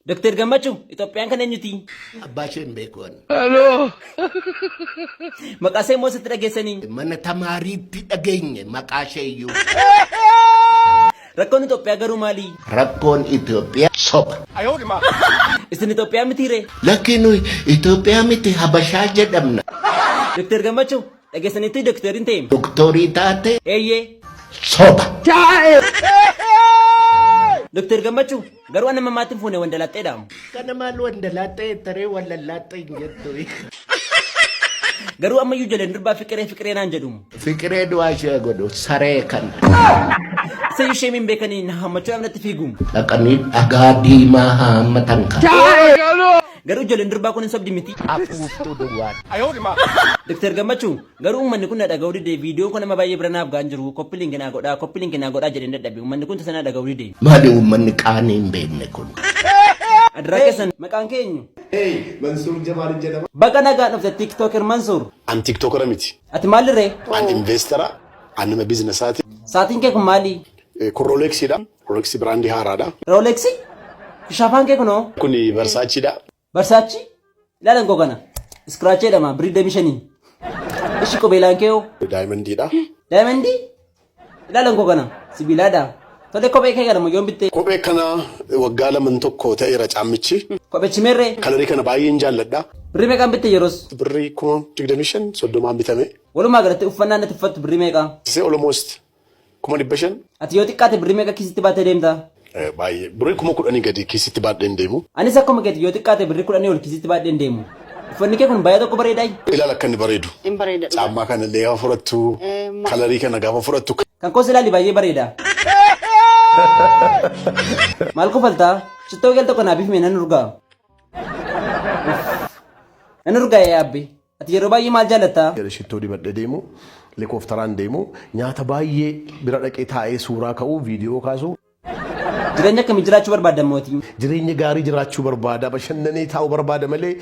Dr. Gammachuu, Itoophiyaan kan eenyuti? Abbaa isheen beekuun. Hello. Maqaa ishee immoo sitti dhageessanii? Mana tamaariitti dhageenye maqaa ishee iyyuu. Rakkoon Itoophiyaa garuu maali? Rakkoon Itoophiyaa soba. Isin Itoophiyaa mitiire? Lakki nuyi Itoophiyaa miti Habashaa jedhamna. Dr. Gammachuu, dhageessaniitti doktoriin ta'e? Doktorii taate Eeyyee. soba. Dr. Gammachuu, garuu ana mamaatiin fuune wandalaxxeedha. Kana maal wandalaxxee taree wallalaxxee hin jettu. Garuu ammayyuu jaleen durbaa fiqiree naan jedhu. Fiqiree du'aa ishee godhu saree kan. Isa ishee min beekanii na hammachuudhaaf natti fiigu. Dhaqanii dhagaa diimaa haammatan kan. Garuu jaleen durbaa kun hin sobdi miti. Afuuftuu duwwaan. Dr. Gammachuu, garuu uummanni kun na dhaga'uu didee viidiyoo kun nama baay'ee bira naaf ga'an jiru. Koppiliin kinaa godhaa jedheen dadhabe. Uummanni kun tasa na dhaga'uu didee. Maali uummanni qaanii hin beekne kun? Adiraa keessan maqaan keenyu? Mansuur Jamaal jedhama. Baga nagaa dhufte TikToker Mansuur. An TikToker miti. Ati maalirree? An investara. An nama bizinesaati. Saatiin kee kun maali? Kun Rolexidha. Rolex brandii haaraadha. Roolexi? Shafaan kee kunoo? Kun Versace'dha. Versace? Ilaalan koo kana. Scratch jedhama birii deemishanii. Ishi qubeelaan kee hoo? Diamondidha. Diamondii? Ilaalan koo kana. Sibiilaadha. Tole kophee kee kana mayyoon bittee? Kophee kana waggaa lama tokko ta'eera caammichi. Kophechi meerree? Kalarii kana baay'een jaalladha. Birrii meeqaan bitte yeroos? Birrii 25,000 30 bitame. Walumaa galatti uffannaan ati uffattu birrii meeqaa? Isee almost 500,000. Ati yoo xiqqaate birrii meeqa kiisitti baatee deemta? Baay'ee birrii 10,000 gadi kiisitti baadheen deemu. Anis akkuma keeti yoo xiqqaate birrii 10 ol kiisitti baadheen deemu. Uffanni kee kun baay'ee tokko bareedaa. Ilaala akka inni bareedu. Caammaa kana illee gaafa fudhattu kalarii kana gaafa fudhattu. Kan koos ilaali baay'ee bareeda. Maal kofaltaa? Shittoo gal tokko naaf hime nan urgaa. Nan urgaa yaabbe. Ati yeroo baay'ee maal jaallatta? Shittoo dibadhee deemu, likoftaraan deemu, nyaata baay'ee bira dhaqee taa'ee suuraa ka'uu, viidiyoo kaasuu. Jireenya akkamii jiraachuu barbaadda mootii? Jireenya gaarii jiraachuu barbaada, bashannanee taa'uu barbaada malee.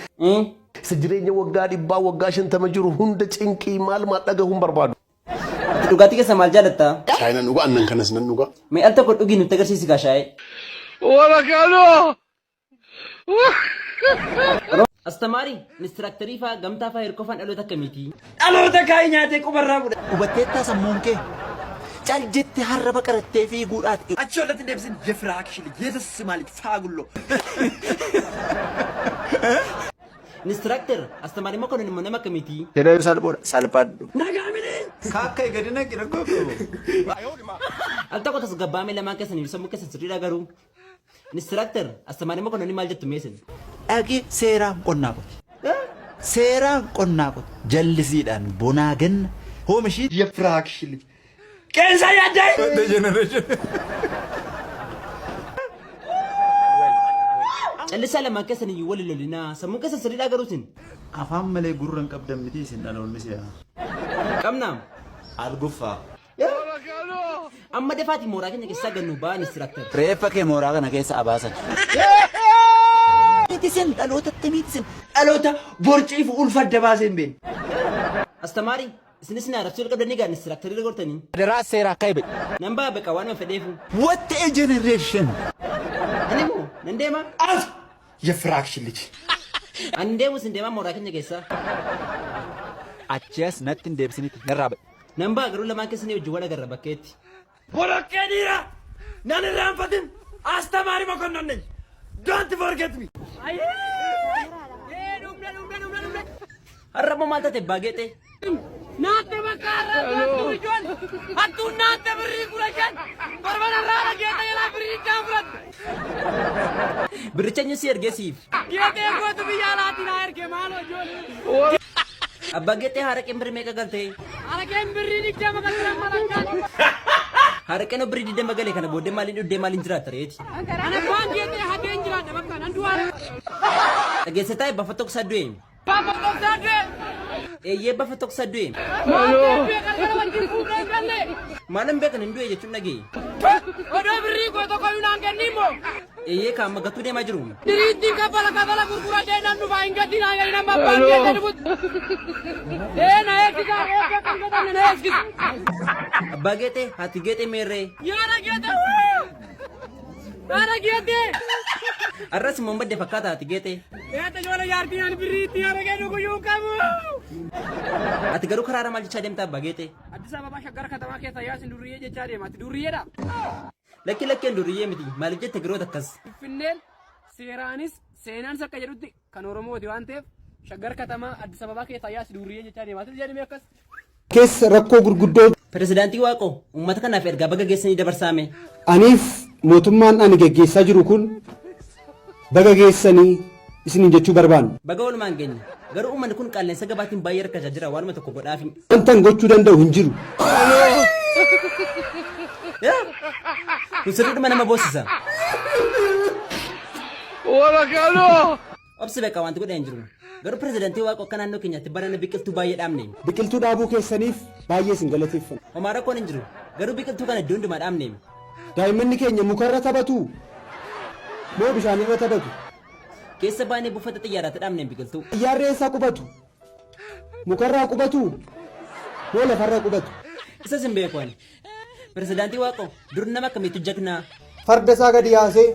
Isa jireenya waggaa 100 waggaa 50 jiru hunda cinqii maal dhagahuun barbaadu. Ati dhugaatii keessa maal jaallatta? Shaayii nan dhugaa, aannan kanas nan dhugaa. Mee al tokko dhugii nutti agarsiisi kaa shaayii. Wala kano. Astamaari, inistiraaktarii fa'aa gamtaa fa'aa hirkofaan dhaloota akkamiiti? Dhaloota kaayii nyaatee qubarraa godha. Hubatteettaa sammuun kee cal jetti harraba qarattee fiiguudhaati. Achi ollatti deebisin jefiraakshili yesus maaliif faagullo. Inistiraaktar, astamaari moo kunin immoo nama akkamiiti? Jedhee salphoodha. Salphadhu. Kaakka eegadina qina gogo. Al tokko tasgabbaame lamaan keessanii sammuu keessan sirriidha garuu. Inistiraaktar, astamaari moo kunin maal jettu meesin? Dhaqi seeraan qonnaa qote. Seeraan qonnaa qote. Jallisiidhaan bonaa ganna. Oomishii Jefiraakshili. Qeensa yaadday. Callisaa lamaan keessan iyyuu waliin lolinaa sammuu keessan sirriidha garuutin. afaan malee gurra hin qabdan miti isin dhaloonni si'a. Qabnaam. Arguffaa. Amma defaati mooraa keenya keessaa gannu ba'aa inistiraaktar. Reeffa kee mooraa kana keessa abaasan. Isin dhalootatti miitisin. Dhaloota borciif ulfadda baaseen beenu. Astamaari, isinis na arabsuu qabdanii gaa inistiraaktarii gortanii. Daraa seeraa akka ibe. Nan ba'a beekaa waan fedheefu. What a generation. Ani moo nan deema? As jefiraakshili. Ani deemu sin deemaa mooraa keenya keessaa. Achi as natti hin deebisinitti narraa ba'e. Nan ba'a garuu lamaan keessanii wajjin wal agarra bakkeetti. Bolokkee dhiira. Nan irraanfatin. Astamaari mokonnonnen. Don't forget me. Har'a moo maal taate baageete? Naatte makaarraa baatu ijoon hattuu naatte birrii 15 barbara irraa geete yaalaa birrii jaan fudhatu. Biricha nyusi ergeesiif. Geetee gootu biyya alaatti naa erge maaloo ijoollee. Abbaa geetee haraqeen birrii meeqa galtee? Haraqeen birrii 20 galtee malakkaan. Haraqeen birrii 20 galee kana booddee maaliin jiraata reeti? Ana waan geetee hateen jiraata bakka nan du'aa. Dhageessataa bafa tokko saddu'e. Bafa tokko saddu'e. Eeyyee bafa tokko saddu'e. Maaloo beekan kana wajjin fuudhee galle. Maalan beekan hin du'e jechuun dhagee. Odoo birrii koo tokko yunaan kennii moo? Eeyyee kaan magatuu deemaa jiru. Diriitti kaffala gurguratee nan dhufaa hin gaddi naa gadi nama abbaan geetee dhufutti. Na eegsisaa eegee kan godhanne na eegsisa. Abbaa geetee haati geetee meerree. Yaada geetee. Arras immoo badde fakkaataati geete. Eeta joola yaartii ani birriitti argee dhugu yoo qabu. Ati garuu karaara maal jechaa deemtaa abbaa geete? Addis Ababaa shaggar katamaa keessa yaasin durriyyee jechaa deema. Ati durriyyeedha. Lakkeen durriyyee miti. Maaliif jette giroota akkas? Finfinneen seeraanis seenaanis akka jedhutti kan Oromooti waan ta'eef shaggar katamaa Addis Ababaa keessa yaasi durriyyee jechaa deema. Ati jedhame akkas. Keessa rakkoo gurguddoo. Pirezidaantii Waaqoo uummata kanaaf ergaa baga geessanii dabarsaame. Aniif mootummaan ani geggeessaa jiru kun baga geessanii isiniin jechuu barbaanna. Baga walumaan geenye garuu uummanni kun qaallensa gabaatiin baay'ee rakkachaa jira waanuma tokko godhaafi. Wantan gochuu danda'u hin jiru. Kun sirriidhuma nama boossisa. Walakalo! Obsi beekaa wanti godhaa hin jiru. Garuu pirezidaantii Waaqoo akka naannoo keenyaatti barana biqiltuu baay'ee dhaabne. Biqiltuu dhaabuu keessaniif baay'ee isin galateeffanna. Homaa rakkoon hin jiru. Garuu biqiltuu kana iddoo hundumaa dhaabne. Daa'immanni keenya mukarra taphatu moo bishaanirra taphatu? Keessa baanee buufata xiyyaaraatti dhaabne biqiltuu. Xiyyaarri eessaa qubatu? Mukarraa qubatu moo lafarraa qubatu? Isas hin beekan. Pirezidaantii Waaqoo dur nama akkamiitu jagnaa? Farda isaa gadi yaasee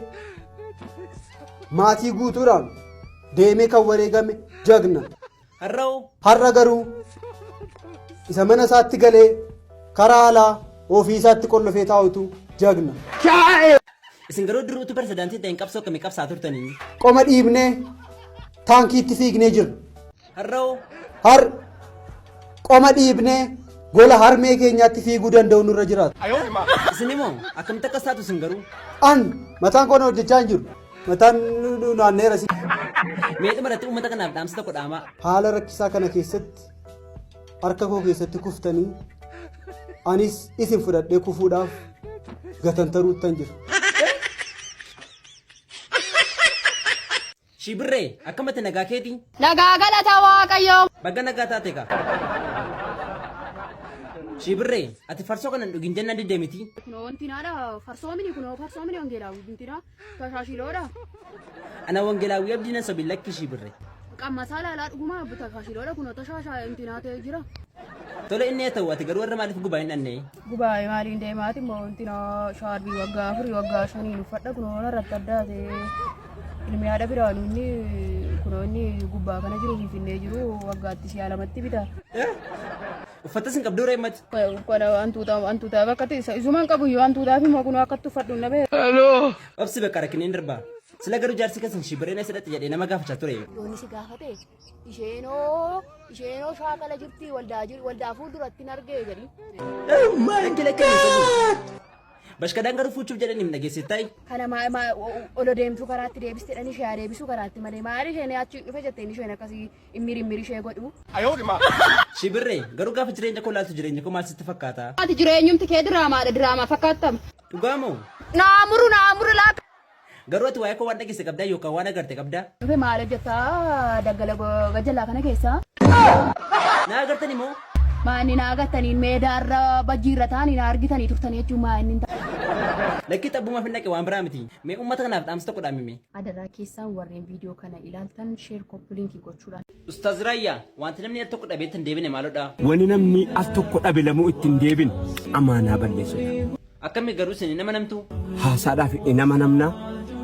maatii guutuudhaan deemee kan wareegame jagna. Har'a garuu isa mana isaatti galee karaa alaa ofii isaatti qollofee taa'utu jagna. Isin garuu duruutu pirezidaantii ta'een qabsoo akkamii qabsaa turtanii? Qoma dhiibnee taankiitti fiignee jirra. Har qoma dhiibnee gola harmee keenyaatti fiiguu danda'u nurra jiraata. Isin immoo akkamitti akkas taatu isin garuu? Mataan koona hojjechaa hin jiru. Mataan naanneera si. Meexi maratti uummata kanaaf dhaamsa tokko dhaamaa. Haala rakkisaa kana keessatti harka koo keessatti kuftanii anis isin fudhadhee kufuudhaaf gatantaruuttan jira. Shibirree akkamatti nagaa keetii? Nagaa galata Waaqayyoo. Baga nagaa taate kaa. Shibirree ati farsoo kana dhugin jennaan diddee miti? Kunoo wanti naadha farsoomini wangeelaawwi bintina tashaashiloodha. Ana wangeelaawwi abdiina sobi lakki Shibirree. Qammasaa laalaa dhuguma tashaashiloodha kunoo tashaashaa intinaa ta'ee jira. Tole inni haa ta'u ati garuu warra maaliif gubaa hin dhannee? Gubaa'ee maaliin deemaati immoo intinaa shaarbii waggaa 4 waggaa 5 uffadha kunoo irratti addaate. Ilmi haadha biraan kunoo inni gubbaa kana jiru finfinnee jiru waggaatti si'a lamatti bita. Uffata sin qabduu reemmati? Kana hantuutaa bakkatti isumaan qabu yoo hantuutaaf immoo kunoo akkatti uffadhu na beeku. Obsi bakka rakkiniin darbaa. Sila garuu jaarsi keessan Shibirreen eessadatti jedhee nama gaafachaa ture. Yoonni si gaafate isheenoo shaakala jirti waldaa fuulduratti hin argee jedhi. Bashkadaan garuu fuuchuuf jedhanii hin dhageessitaayi. Kana olo deemtu karaatti deebistedhaan ishee deebisuu karaatti malee maali isheen achi dhufe jetteen isheen akkasii immiri ishee godhu. Shibirree garuu gaafa jireenya koo laaltu jireenya koo maal sitti fakkaata? Ati jireenyumti kee diraamaa fakkaattam. Dhugaamoo? Naamuru laata. Garuu ati waa'ee koo waan dhageesse qabdaa yookaan waan agarte qabdaa? Dhufe maal hojjettaa daggala gajjallaa kana keessa? Na agartani moo? Maanni na agartaniin meedaarra bajjiirra taa'anii na argitanii turtanii jechuun maanni Lakkii xabbumaaf hin dhaqe waan biraa miti. Mee uummata kanaaf dhaamsa tokko dhaamime. Adaraa keessaan warreen viidiyoo kana ilaaltan sheer koppiliinkii gochuudhaan. Ustaaz Raayyaa wanti namni al tokko dhabeetti hin deebine maalodha? Wani namni al tokko dhabe lamuu itti hin deebin amaanaa balleessudha. Akkami garuu isin nama namtu? Haasaadhaaf nama namnaa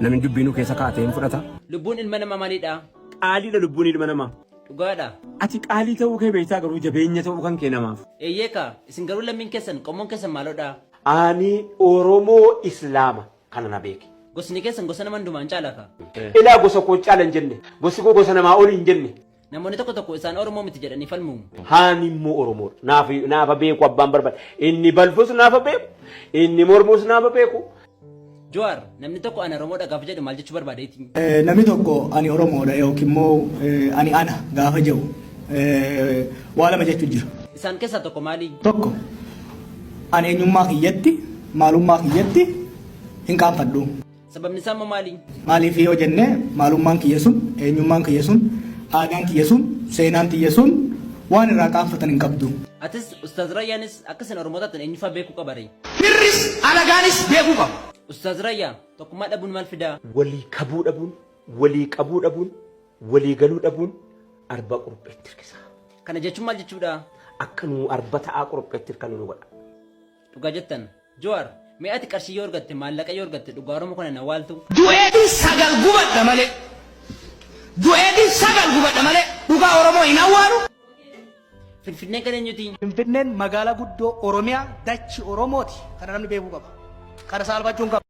namni dubbinuu keessa kaatee hin fudhata. Lubbuun ilma namaa maalidha? Qaaliidha lubbuun ilma namaa. Dhugaadha. Ati qaalii ta'uu kee beektaa garuu jabeenya ta'uu kan kee namaaf. Eeyyeeka isin garuu lammiin keessan qommoon keessan maalodha? Ani Oromoo Islaama kana na beeke. Gosni keessan gosa nama hundumaan caalaka. Ilaa gosa koo caala hin jenne. Gosi koo gosa namaa oli hin jenne. Namoonni tokko isaan Oromoo miti jedhanii falmu. Haan immoo Oromoo. Naafa beeku abbaan barbaade. Inni balfus naafa beeku. Inni mormus naafa beeku. Joar namni tokko ana Oromoodha gaafa jedhu maal jechuu barbaadeeti? Namni tokko ani Oromoodha yookiin immoo ani ana gaafa jedhu waa lama jechuun jira. Isaan keessaa tokko maali? Tokko ani eenyummaa kiyyatti maalummaa kiyyatti hin qaanfadhu. Sababni isaa immoo maali? Maaliif yoo jenne maalummaan kiyya sun eenyummaan kiyya sun aadaan kiyya sun seenaan kiyya sun waan irraa qaanfatan hin qabdu. Atis Ustaaz Raayyaanis akka isin Oromootaatti eenyufaa beekuu qabare? Firris alagaanis beekuu qaba. Ustaaz Raayyaa tokkummaa dhabuun maal fidaa? Walii kabuu dhabuun, walii qabuu dhabuun, walii galuu dhabuun arba qurbeetti hirkisa. Kana jechuun maal jechuudha? Akka nu arba ta'aa qurbeetti hirkan nu godha. Dhugaa jettan Joar Mee ati qarshii yoo argatte maallaqa yoo argatte dhugaa Oromoo kana na waaltu. Du'eetiin sagal gubadha malee. Du'eetiin sagal gubadha malee dhugaa Oromoo hin awwaalu. Finfinnee kan eenyutiin? Finfinneen magaalaa guddoo Oromiyaa dachi Oromooti. Kana namni beekuu qaba. Kana saalfachuun qaba.